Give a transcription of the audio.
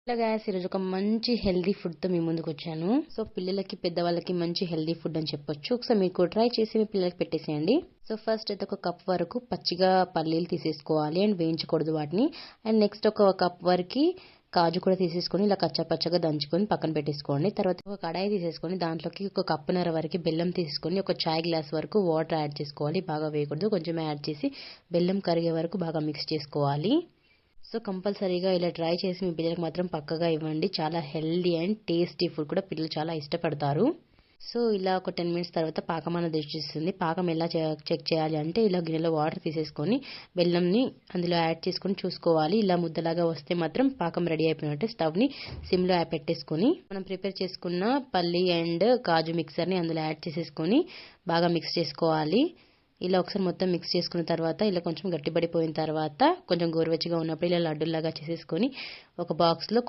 ఇలా గైస్ ఈరోజు ఒక మంచి హెల్దీ ఫుడ్తో మీ ముందుకు వచ్చాను. సో పిల్లలకి పెద్దవాళ్ళకి మంచి హెల్దీ ఫుడ్ అని చెప్పొచ్చు. ఒకసారి మీకు ట్రై చేసి మీ పిల్లలకి పెట్టేసేయండి. సో ఫస్ట్ అయితే ఒక కప్ వరకు పచ్చిగా పల్లీలు తీసేసుకోవాలి అండ్ వేయించకూడదు వాటిని. అండ్ నెక్స్ట్ ఒక కప్ వరకు కాజు కూడా తీసేసుకొని ఇలా కచ్చాపచ్చగా దంచుకొని పక్కన పెట్టేసుకోండి. తర్వాత ఒక కడాయి తీసేసుకొని దాంట్లోకి ఒక కప్పున్నర వరకు బెల్లం తీసుకొని ఒక చాయ్ గ్లాస్ వరకు వాటర్ యాడ్ చేసుకోవాలి. బాగా వేయకూడదు, కొంచెం యాడ్ చేసి బెల్లం కరిగే వరకు బాగా మిక్స్ చేసుకోవాలి. సో కంపల్సరీగా ఇలా ట్రై చేసి మీ పిల్లలకు మాత్రం పక్కగా ఇవ్వండి. చాలా హెల్దీ అండ్ టేస్టీ ఫుడ్ కూడా పిల్లలు చాలా ఇష్టపడతారు. సో ఇలా ఒక 10 మినిట్స్ తర్వాత పాకం అనేది వచ్చేస్తుంది. పాకం ఎలా చెక్ చేయాలి అంటే ఇలా గిన్నెలో వాటర్ తీసేసుకొని బెల్లంని అందులో యాడ్ చేసుకొని చూసుకోవాలి. ఇలా ముద్దలాగా వస్తే మాత్రం పాకం రెడీ అయిపోయినట్టే. స్టవ్ని సిమ్లో పెట్టేసుకొని మనం ప్రిపేర్ చేసుకున్న పల్లి అండ్ కాజు మిక్సర్ని అందులో యాడ్ చేసేసుకొని బాగా మిక్స్ చేసుకోవాలి. ఇలా ఒకసారి మొత్తం మిక్స్ చేసుకున్న తర్వాత ఇలా కొంచెం గట్టిపడిపోయిన తర్వాత కొంచెం గోరువెచ్చగా ఉన్నప్పుడు ఇలా లడ్డూలాగా చేసేసుకొని ఒక బాక్స్లో